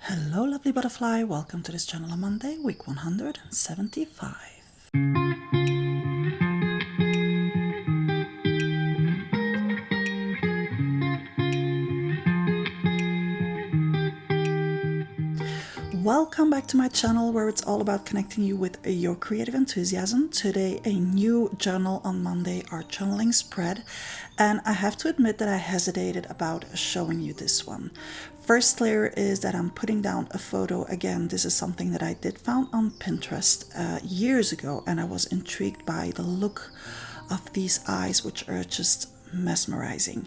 Hello lovely butterfly, welcome to this channel on Monday, week 175. Welcome back to my channel where it's all about connecting you with your creative enthusiasm. Today a new journal on Monday, our journaling spread, and I have to admit that I hesitated about showing you this one. First layer is that I'm putting down a photo. Again, this is something that I did found on Pinterest years ago, and I was intrigued by the look of these eyes, which are just mesmerizing.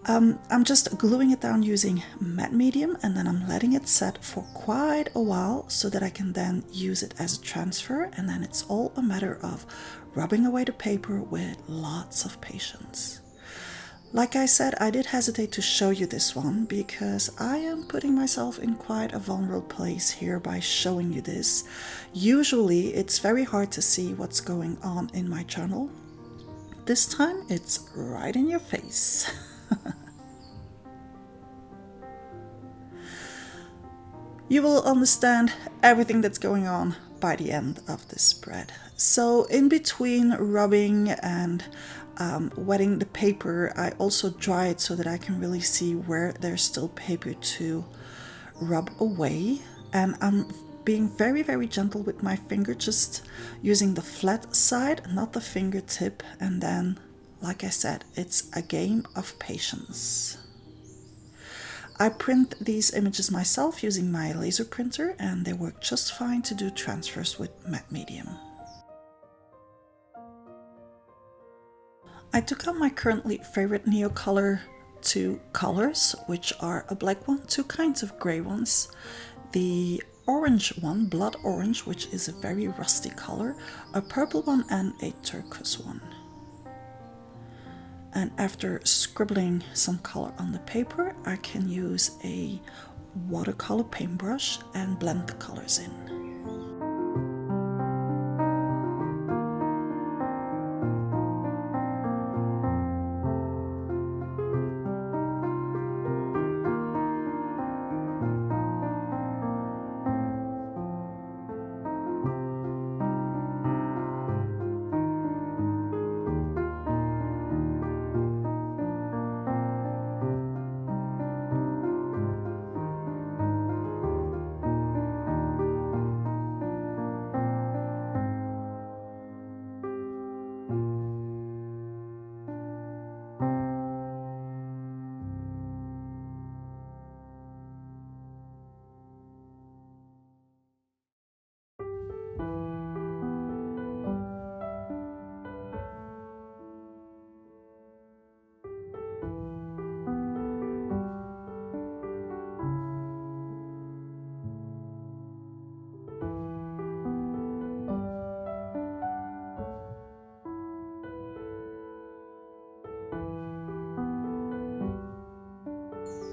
I'm just gluing it down using matte medium, and then I'm letting it set for quite a while so that I can then use it as a transfer, and then it's all a matter of rubbing away the paper with lots of patience. Like I said, I did hesitate to show you this one because I am putting myself in quite a vulnerable place here by showing you this. Usually it's very hard to see what's going on in my journal. This time it's right in your face. You will understand everything that's going on by the end of this spread. So in between rubbing and wetting the paper, I also dry it so that I can really see where there's still paper to rub away. And I'm being very gentle with my finger, just using the flat side, not the fingertip. And then, like I said, it's a game of patience. I print these images myself using my laser printer, and they work just fine to do transfers with matte medium. I took out my currently favorite Neocolor two colors, which are a black one, two kinds of gray ones, the orange one, blood orange, which is a very rusty color, a purple one, and a turquoise one. And after scribbling some color on the paper, I can use a watercolor paintbrush and blend the colors in.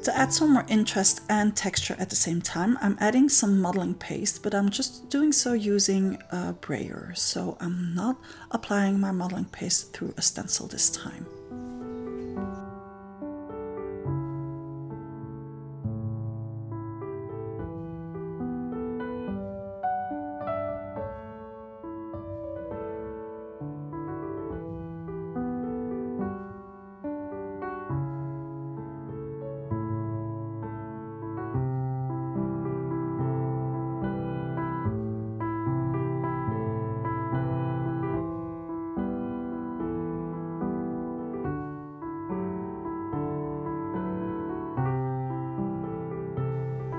To add some more interest and texture at the same time, I'm adding some modeling paste, but I'm just doing so using a brayer, so I'm not applying my modeling paste through a stencil this time.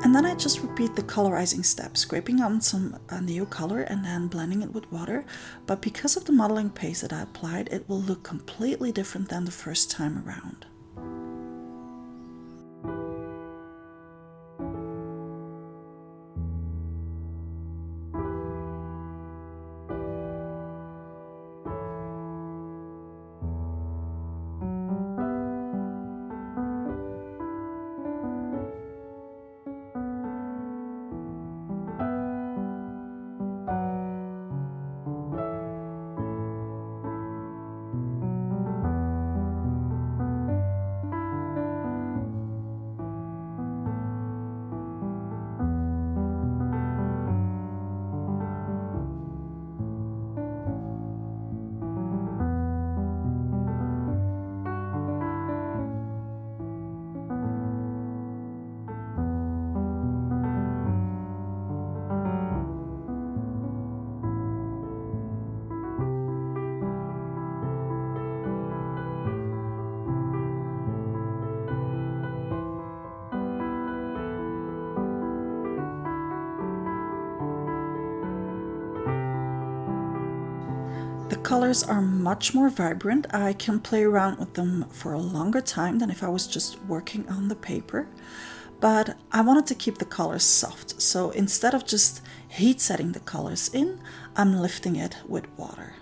And then I just repeat the colorizing step, scraping on some Neocolor and then blending it with water. But because of the modeling paste that I applied, it will look completely different than the first time around. The colors are much more vibrant. I can play around with them for a longer time than if I was just working on the paper. But I wanted to keep the colors soft, so instead of just heat setting the colors in, I'm lifting it with water.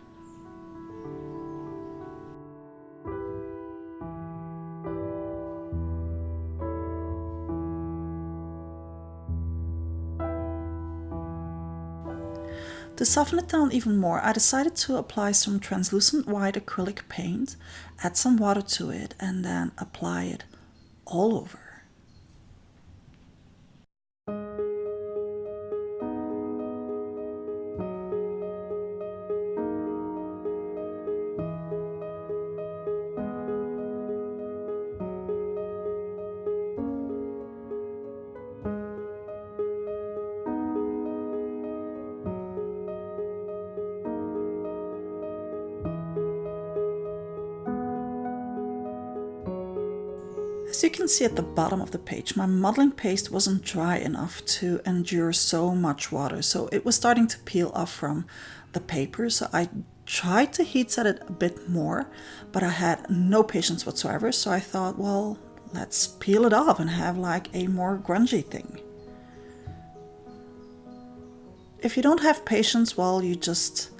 To soften it down even more, I decided to apply some translucent white acrylic paint, add some water to it, and then apply it all over. As you can see at the bottom of the page, my modeling paste wasn't dry enough to endure so much water, so it was starting to peel off from the paper. So I tried to heat set it a bit more, but I had no patience whatsoever, so I thought, well, let's peel it off and have like a more grungy thing. If you don't have patience, well, you just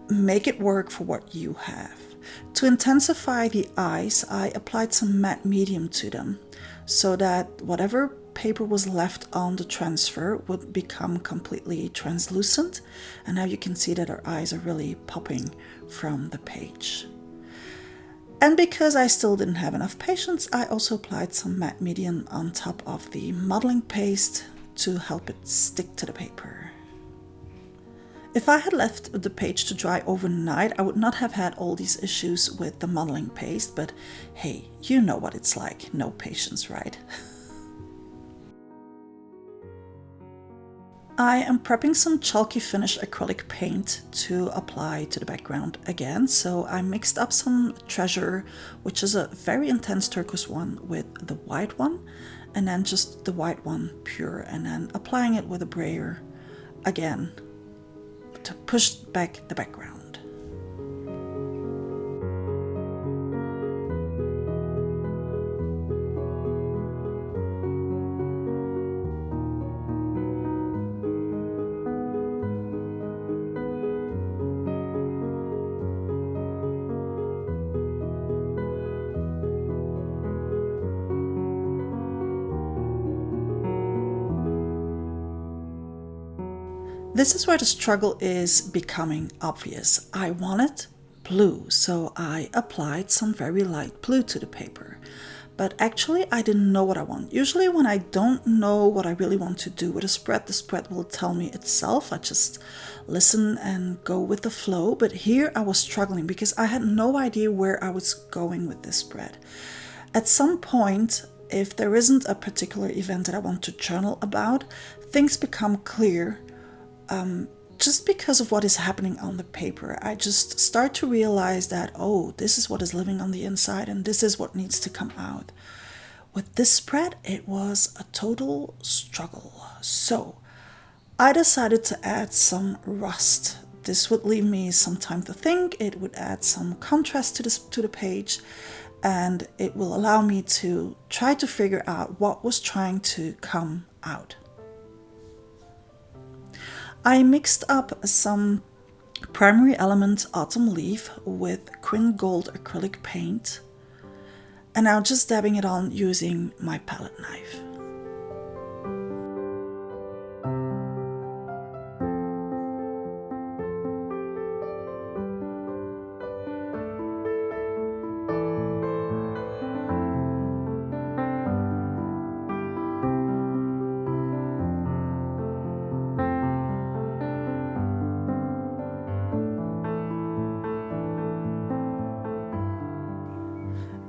make it work for what you have. To intensify the eyes, I applied some matte medium to them so that whatever paper was left on the transfer would become completely translucent. And now you can see that our eyes are really popping from the page. And because I still didn't have enough patience, I also applied some matte medium on top of the modeling paste to help it stick to the paper. If I had left the page to dry overnight, I would not have had all these issues with the modeling paste, but hey, you know what it's like, no patience, right? I am prepping some chalky finish acrylic paint to apply to the background again, so I mixed up some Treasure, which is a very intense turquoise one, with the white one, and then just the white one pure, and then applying it with a brayer again to push back the background. This is where the struggle is becoming obvious. I wanted blue, so I applied some very light blue to the paper. But actually, I didn't know what I want. Usually when I don't know what I really want to do with a spread, the spread will tell me itself. I just listen and go with the flow. But here I was struggling because I had no idea where I was going with this spread. At some point, if there isn't a particular event that I want to journal about, things become clear. Just because of what is happening on the paper. I just start to realize that, oh, this is what is living on the inside and this is what needs to come out. With this spread, it was a total struggle. So I decided to add some rust. This would leave me some time to think. It would add some contrast to the page, and it will allow me to try to figure out what was trying to come out. I mixed up some Primary Element Autumn Leaf with Quin Gold acrylic paint, and now just dabbing it on using my palette knife.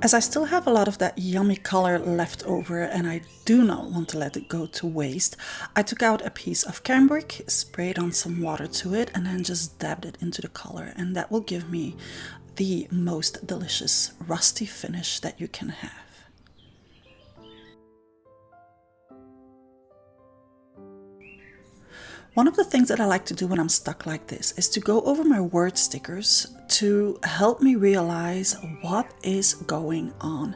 As I still have a lot of that yummy color left over and I do not want to let it go to waste, I took out a piece of cambric, sprayed on some water to it, and then just dabbed it into the color, and that will give me the most delicious rusty finish that you can have. One of the things that I like to do when I'm stuck like this is to go over my word stickers to help me realize what is going on.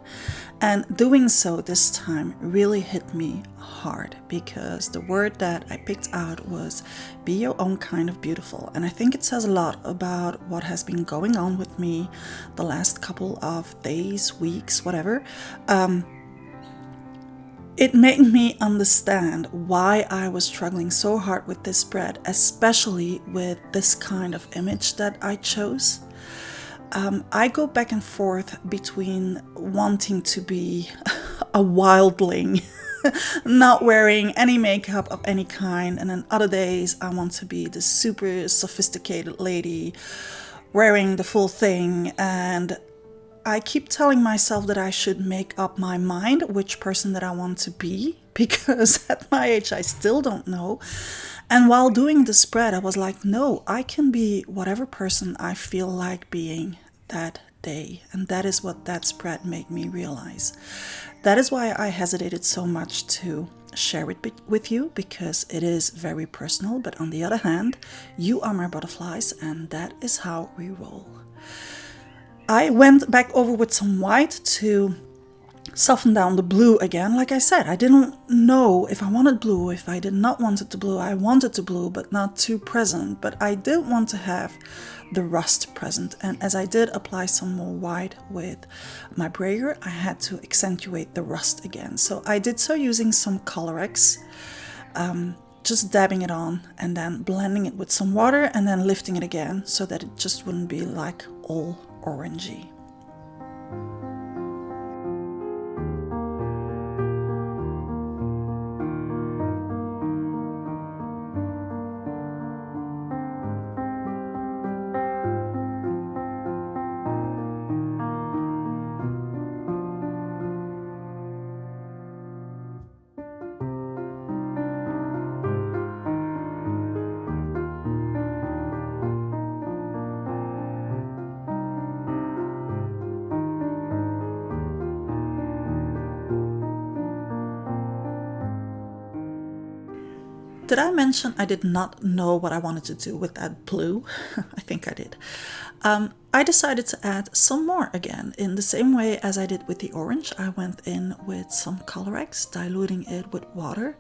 And doing so this time really hit me hard because the word that I picked out was be your own kind of beautiful. And I think it says a lot about what has been going on with me the last couple of days, weeks, whatever. It made me understand why I was struggling so hard with this spread, especially with this kind of image that I chose. I go back and forth between wanting to be a wildling, not wearing any makeup of any kind, and then other days I want to be the super sophisticated lady wearing the full thing. And I keep telling myself that I should make up my mind which person that I want to be, because at my age I still don't know. And while doing the spread, I was like, no, I can be whatever person I feel like being that day. And that is what that spread made me realize. That is why I hesitated so much to share it with you, because it is very personal. But on the other hand, you are my butterflies, and that is how we roll. I went back over with some white to soften down the blue again. Like I said, I didn't know if I wanted blue, if I did not want it to blue. I wanted to blue, but not too present. But I did want to have the rust present. And as I did apply some more white with my brayer, I had to accentuate the rust again. So I did so using some Colorex, just dabbing it on and then blending it with some water and then lifting it again so that it just wouldn't be like all orangey. Did I mention I did not know what I wanted to do with that blue? I think I did. I decided to add some more again. In the same way as I did with the orange, I went in with some Colorex, diluting it with water,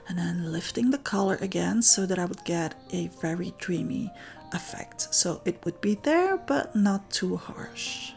and then lifting the color again so that I would get a very dreamy effect. So it would be there, but not too harsh.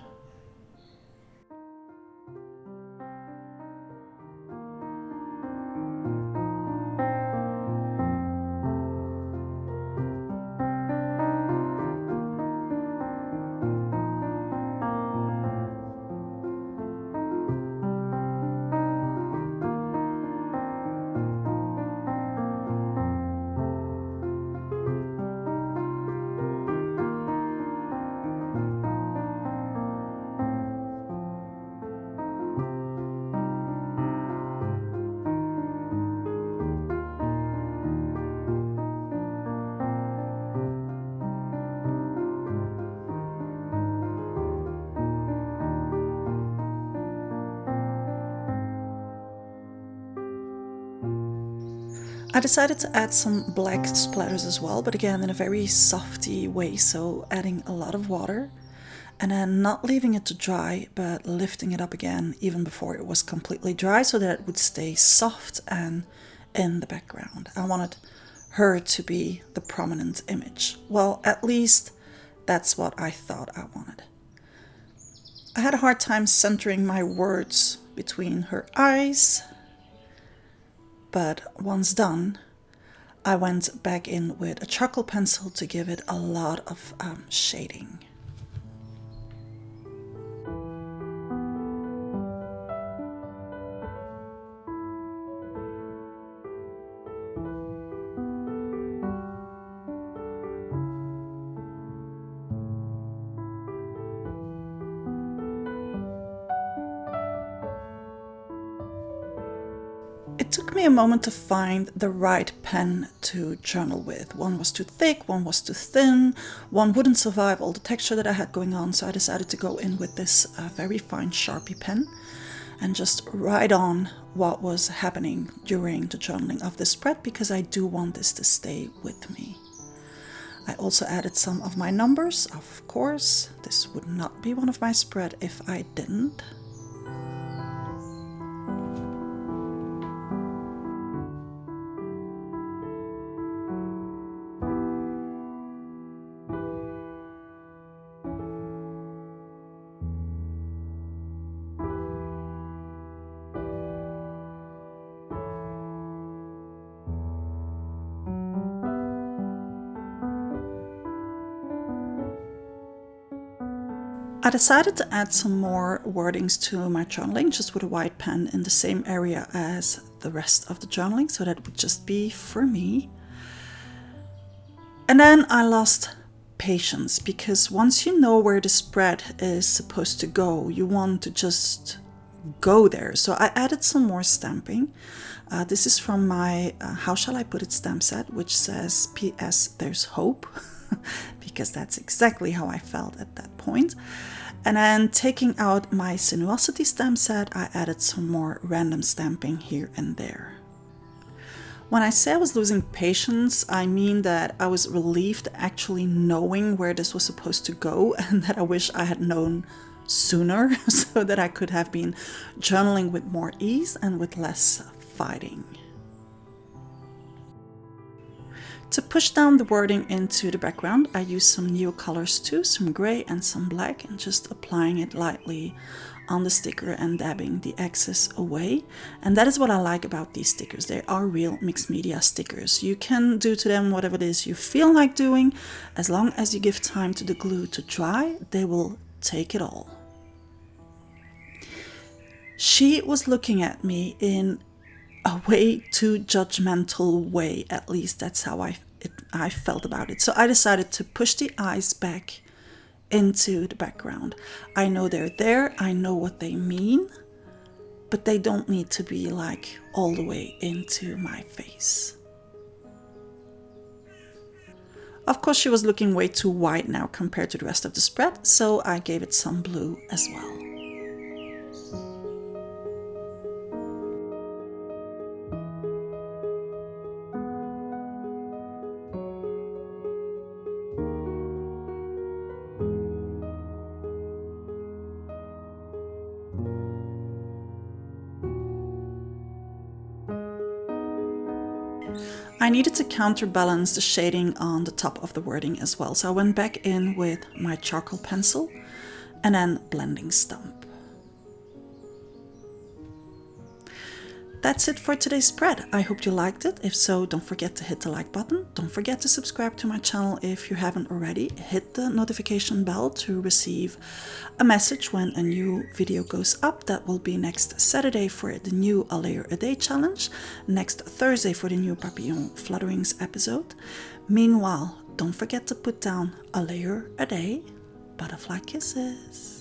I decided to add some black splatters as well, but again in a very softy way, so adding a lot of water and then not leaving it to dry, but lifting it up again even before it was completely dry so that it would stay soft and in the background. I wanted her to be the prominent image. Well, at least that's what I thought I wanted. I had a hard time centering my words between her eyes, but once done, I went back in with a charcoal pencil to give it a lot of shading. It took me a moment to find the right pen to journal with. One was too thick, one was too thin, one wouldn't survive all the texture that I had going on, so I decided to go in with this very fine Sharpie pen. and just write on what was happening during the journaling of this spread, because I do want this to stay with me. I also added some of my numbers, of course. This would not be one of my spread if I didn't. I decided to add some more wordings to my journaling, just with a white pen in the same area as the rest of the journaling, so that it would just be for me. And then I lost patience, because once you know where the spread is supposed to go, you want to just go there. So I added some more stamping. This is from my How Shall I Put It stamp set, which says P.S. There's hope, because that's exactly how I felt at that point. And then taking out my Sinuosity stamp set, I added some more random stamping here and there. When I say I was losing patience, I mean that I was relieved actually knowing where this was supposed to go, and that I wish I had known sooner so that I could have been journaling with more ease and with less fighting. To push down the wording into the background, I used some new colors too, some gray and some black, and just applying it lightly on the sticker and dabbing the excess away. And that is what I like about these stickers. They are real mixed media stickers. You can do to them whatever it is you feel like doing. As long as you give time to the glue to dry, they will take it all. She was looking at me in a way too judgmental way, at least that's how I felt about it. So I decided to push the eyes back into the background. I know they're there, I know what they mean, but they don't need to be like all the way into my face. Of course, she was looking way too white now compared to the rest of the spread, so I gave it some blue as well. I needed to counterbalance the shading on the top of the wording as well, so I went back in with my charcoal pencil and then blending stump. That's it for today's spread. I hope you liked it. If so, don't forget to hit the like button. Don't forget to subscribe to my channel if you haven't already. Hit the notification bell to receive a message when a new video goes up. That will be next Saturday for the new A Layer a Day challenge, next Thursday for the new Papillon Flutterings episode. Meanwhile, don't forget to put down a layer a day. Butterfly kisses.